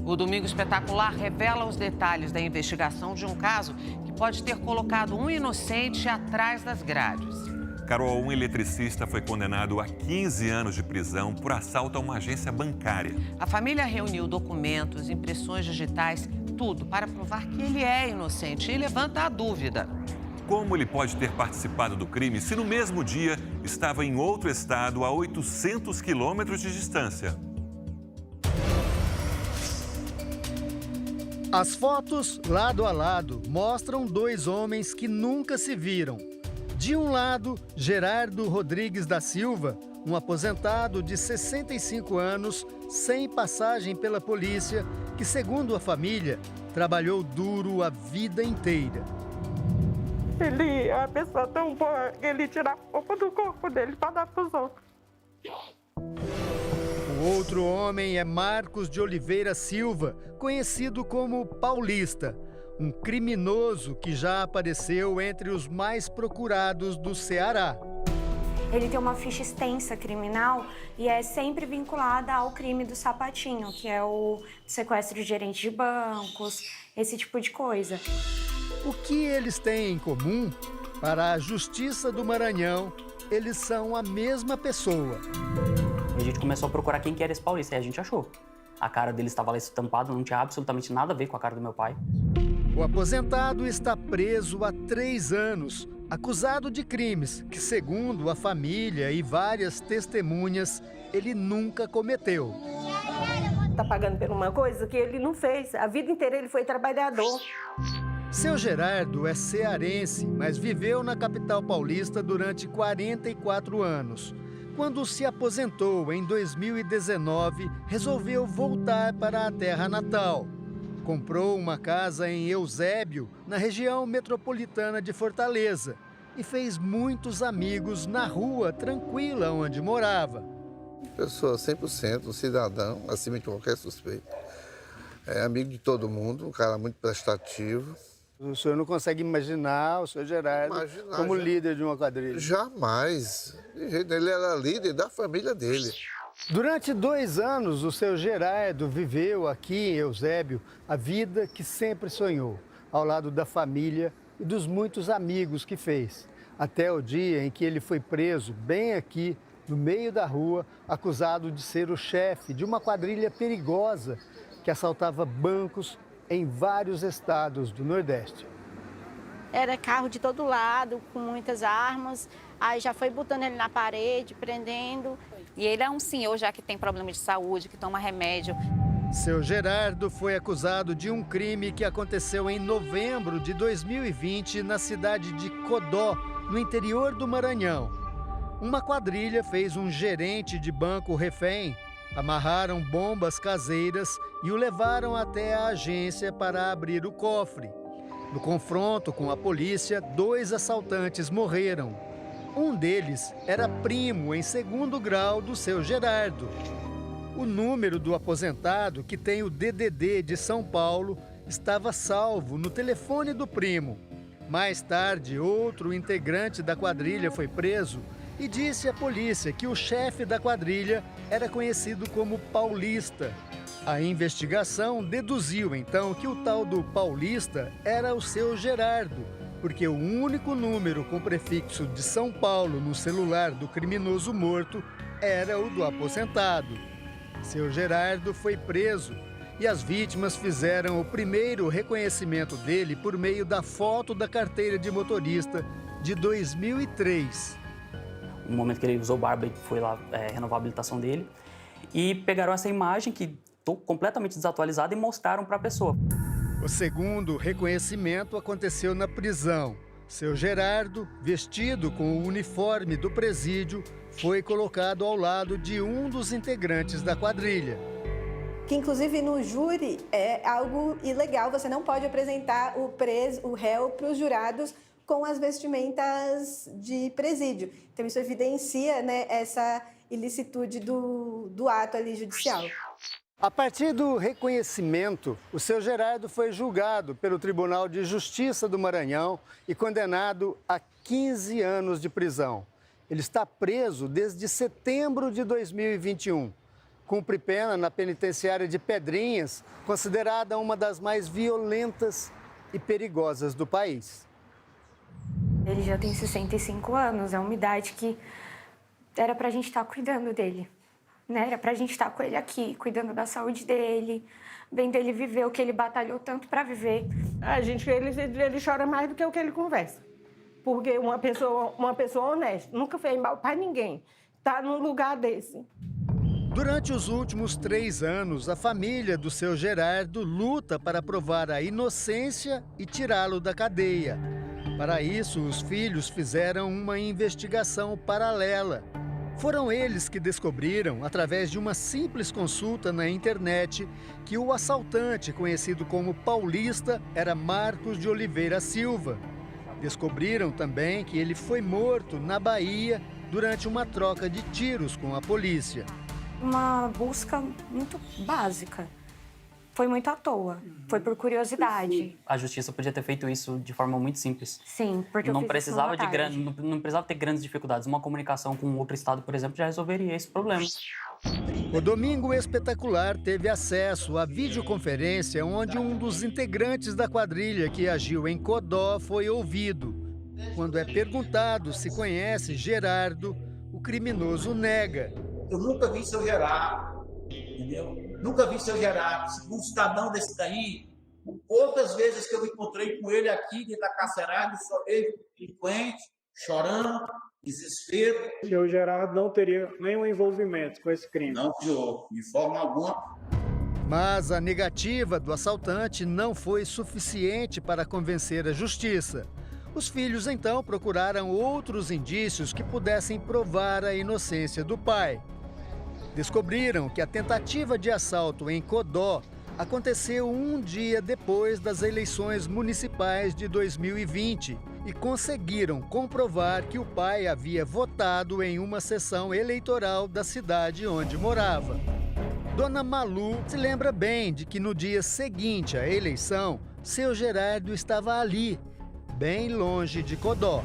O Domingo Espetacular revela os detalhes da investigação de um caso que pode ter colocado um inocente atrás das grades. Carol, um eletricista foi condenado a 15 anos de prisão por assalto a uma agência bancária. A família reuniu documentos, impressões digitais, tudo para provar que ele é inocente e levanta a dúvida. Como ele pode ter participado do crime se no mesmo dia estava em outro estado a 800 quilômetros de distância? As fotos, lado a lado, mostram dois homens que nunca se viram. De um lado, Gerardo Rodrigues da Silva, um aposentado de 65 anos, sem passagem pela polícia, que, segundo a família, trabalhou duro a vida inteira. Ele é uma pessoa tão boa que ele tira a roupa do corpo dele para dar para os outros. O outro homem é Marcos de Oliveira Silva, conhecido como Paulista, um criminoso que já apareceu entre os mais procurados do Ceará. Ele tem uma ficha extensa criminal e é sempre vinculada ao crime do sapatinho, que é o sequestro de gerente de bancos, esse tipo de coisa. O que eles têm em comum? Para a Justiça do Maranhão, eles são a mesma pessoa. A gente começou a procurar quem que era esse Paulista e a gente achou. A cara dele estava lá estampada, não tinha absolutamente nada a ver com a cara do meu pai. O aposentado está preso há 3 anos, acusado de crimes que, segundo a família e várias testemunhas, ele nunca cometeu. Está pagando por uma coisa que ele não fez. A vida inteira ele foi trabalhador. Seu Gerardo é cearense, mas viveu na capital paulista durante 44 anos. Quando se aposentou em 2019, resolveu voltar para a terra natal. Comprou uma casa em Eusébio, na região metropolitana de Fortaleza, e fez muitos amigos na rua tranquila onde morava. Pessoa 100%, um cidadão, acima de qualquer suspeito. É amigo de todo mundo, um cara muito prestativo. O senhor não consegue imaginar o senhor Gerardo como líder de uma quadrilha? Jamais. De jeito nenhum. Ele era líder da família dele. Durante 2 anos, o seu Gerardo viveu aqui em Eusébio a vida que sempre sonhou, ao lado da família e dos muitos amigos que fez. Até o dia em que ele foi preso, bem aqui, no meio da rua, acusado de ser o chefe de uma quadrilha perigosa que assaltava bancos em vários estados do Nordeste. Era carro de todo lado, com muitas armas, aí já foi botando ele na parede, prendendo. E ele é um senhor já que tem problema de saúde, que toma remédio. Seu Gerardo foi acusado de um crime que aconteceu em novembro de 2020 na cidade de Codó, no interior do Maranhão. Uma quadrilha fez um gerente de banco refém, amarraram bombas caseiras e o levaram até a agência para abrir o cofre. No confronto com a polícia, 2 assaltantes morreram. Um deles era primo em 2º grau do seu Gerardo. O número do aposentado, que tem o DDD de São Paulo, estava salvo no telefone do primo. Mais tarde, outro integrante da quadrilha foi preso e disse à polícia que o chefe da quadrilha era conhecido como Paulista. A investigação deduziu então que o tal do Paulista era o seu Gerardo, porque o único número com prefixo de São Paulo no celular do criminoso morto era o do aposentado. Seu Gerardo foi preso e as vítimas fizeram o primeiro reconhecimento dele por meio da foto da carteira de motorista de 2003. No momento que ele usou barba, ele foi lá renovar a habilitação dele e pegaram essa imagem que estou completamente desatualizada e mostraram para a pessoa. O segundo reconhecimento aconteceu na prisão. Seu Gerardo, vestido com o uniforme do presídio, foi colocado ao lado de um dos integrantes da quadrilha. Que inclusive no júri é algo ilegal, você não pode apresentar o réu para os jurados com as vestimentas de presídio. Então isso evidencia, né, essa ilicitude do ato ali judicial. A partir do reconhecimento, o seu Gerardo foi julgado pelo Tribunal de Justiça do Maranhão e condenado a 15 anos de prisão. Ele está preso desde setembro de 2021. cumpre pena na penitenciária de Pedrinhas, considerada uma das mais violentas e perigosas do país. Ele já tem 65 anos, é uma idade que era pra gente estar cuidando dele, né? Era pra gente estar com ele aqui, cuidando da saúde dele, vendo ele viver o que ele batalhou tanto pra viver. Ele chora mais do que o que ele conversa. Porque uma pessoa honesta, nunca fez mal pra ninguém, tá num lugar desse. Durante os últimos 3 anos, a família do seu Gerardo luta para provar a inocência e tirá-lo da cadeia. Para isso, os filhos fizeram uma investigação paralela. Foram eles que descobriram, através de uma simples consulta na internet, que o assaltante, conhecido como Paulista, era Marcos de Oliveira Silva. Descobriram também que ele foi morto na Bahia durante uma troca de tiros com a polícia. Uma busca muito básica. Foi muito à toa, foi por curiosidade. A justiça podia ter feito isso de forma muito simples. Sim, porque eu não fiz precisava isso numa tarde. não precisava ter grandes dificuldades. Uma comunicação com outro estado, por exemplo, já resolveria esse problema. O Domingo Espetacular teve acesso à videoconferência onde um dos integrantes da quadrilha que agiu em Codó foi ouvido. Quando é perguntado se conhece Gerardo, o criminoso nega. Eu nunca vi seu Gerardo, entendeu? Nunca vi seu Gerardo, um cidadão desse daí. Poucas vezes que eu encontrei com ele aqui dentro da carcerada, só veio delinquente, chorando, desespero. O Gerardo não teria nenhum envolvimento com esse crime. Não, senhor, de forma alguma. Mas a negativa do assaltante não foi suficiente para convencer a justiça. Os filhos, então, procuraram outros indícios que pudessem provar a inocência do pai. Descobriram que a tentativa de assalto em Codó aconteceu um dia depois das eleições municipais de 2020 e conseguiram comprovar que o pai havia votado em uma sessão eleitoral da cidade onde morava. Dona Malu se lembra bem de que no dia seguinte à eleição, seu Gerardo estava ali, bem longe de Codó.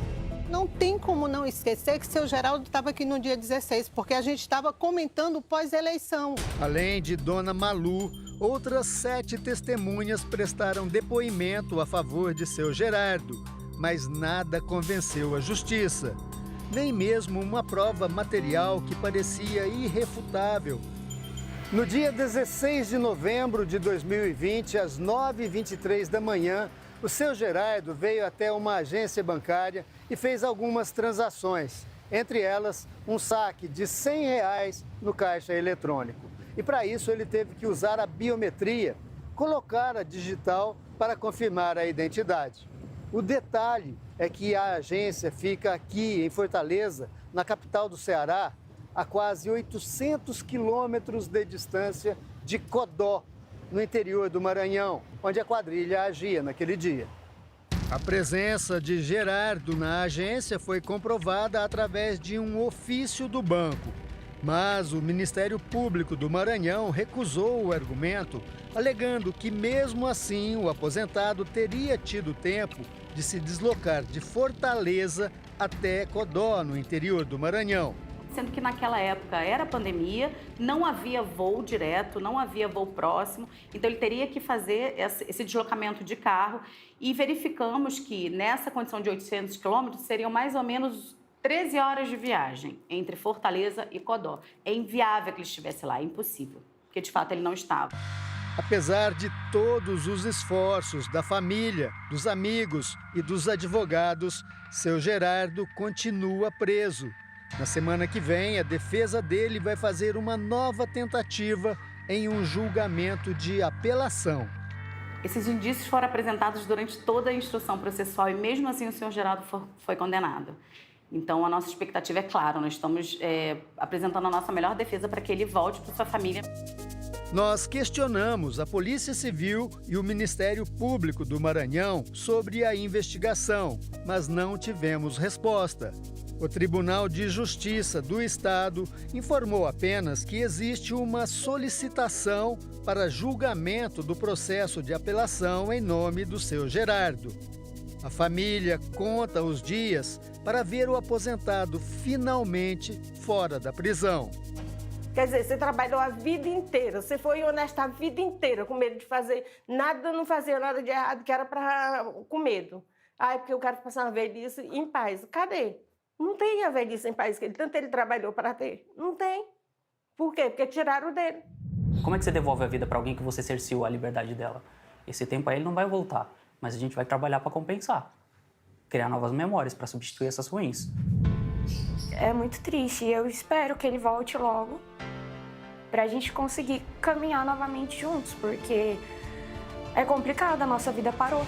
Não tem como não esquecer que seu Geraldo estava aqui no dia 16, porque a gente estava comentando pós-eleição. Além de Dona Malu, outras 7 testemunhas prestaram depoimento a favor de seu Gerardo, mas nada convenceu a justiça. Nem mesmo uma prova material que parecia irrefutável. No dia 16 de novembro de 2020, às 9h23 da manhã, o seu Gerardo veio até uma agência bancária e fez algumas transações, entre elas um saque de R$100 no caixa eletrônico. E para isso ele teve que usar a biometria, colocar a digital para confirmar a identidade. O detalhe é que a agência fica aqui em Fortaleza, na capital do Ceará, a quase 800 quilômetros de distância de Codó, no interior do Maranhão, onde a quadrilha agia naquele dia. A presença de Gerardo na agência foi comprovada através de um ofício do banco. Mas o Ministério Público do Maranhão recusou o argumento, alegando que, mesmo assim, o aposentado teria tido tempo de se deslocar de Fortaleza até Codó, no interior do Maranhão. Sendo que naquela época era pandemia, não havia voo direto, não havia voo próximo, então ele teria que fazer esse deslocamento de carro e verificamos que nessa condição de 800 quilômetros seriam mais ou menos 13 horas de viagem entre Fortaleza e Codó. É inviável que ele estivesse lá, é impossível, porque de fato ele não estava. Apesar de todos os esforços da família, dos amigos e dos advogados, seu Gerardo continua preso. Na semana que vem, a defesa dele vai fazer uma nova tentativa em um julgamento de apelação. Esses indícios foram apresentados durante toda a instrução processual e mesmo assim o senhor Geraldo foi condenado. Então a nossa expectativa é clara, nós estamos apresentando a nossa melhor defesa para que ele volte para sua família. Nós questionamos a Polícia Civil e o Ministério Público do Maranhão sobre a investigação, mas não tivemos resposta. O Tribunal de Justiça do Estado informou apenas que existe uma solicitação para julgamento do processo de apelação em nome do seu Gerardo. A família conta os dias para ver o aposentado finalmente fora da prisão. Quer dizer, você trabalhou a vida inteira, você foi honesta a vida inteira, com medo de fazer nada, não fazer nada de errado, que era com medo. Porque eu quero passar uma velhice em paz. Cadê? Não tem a velhice em paz, que tanto ele trabalhou para ter. Não tem. Por quê? Porque tiraram dele. Como é que você devolve a vida para alguém que você cerceou a liberdade dela? Esse tempo aí ele não vai voltar, mas a gente vai trabalhar para compensar. Criar novas memórias para substituir essas ruins. É muito triste e eu espero que ele volte logo para a gente conseguir caminhar novamente juntos, porque é complicado, a nossa vida parou.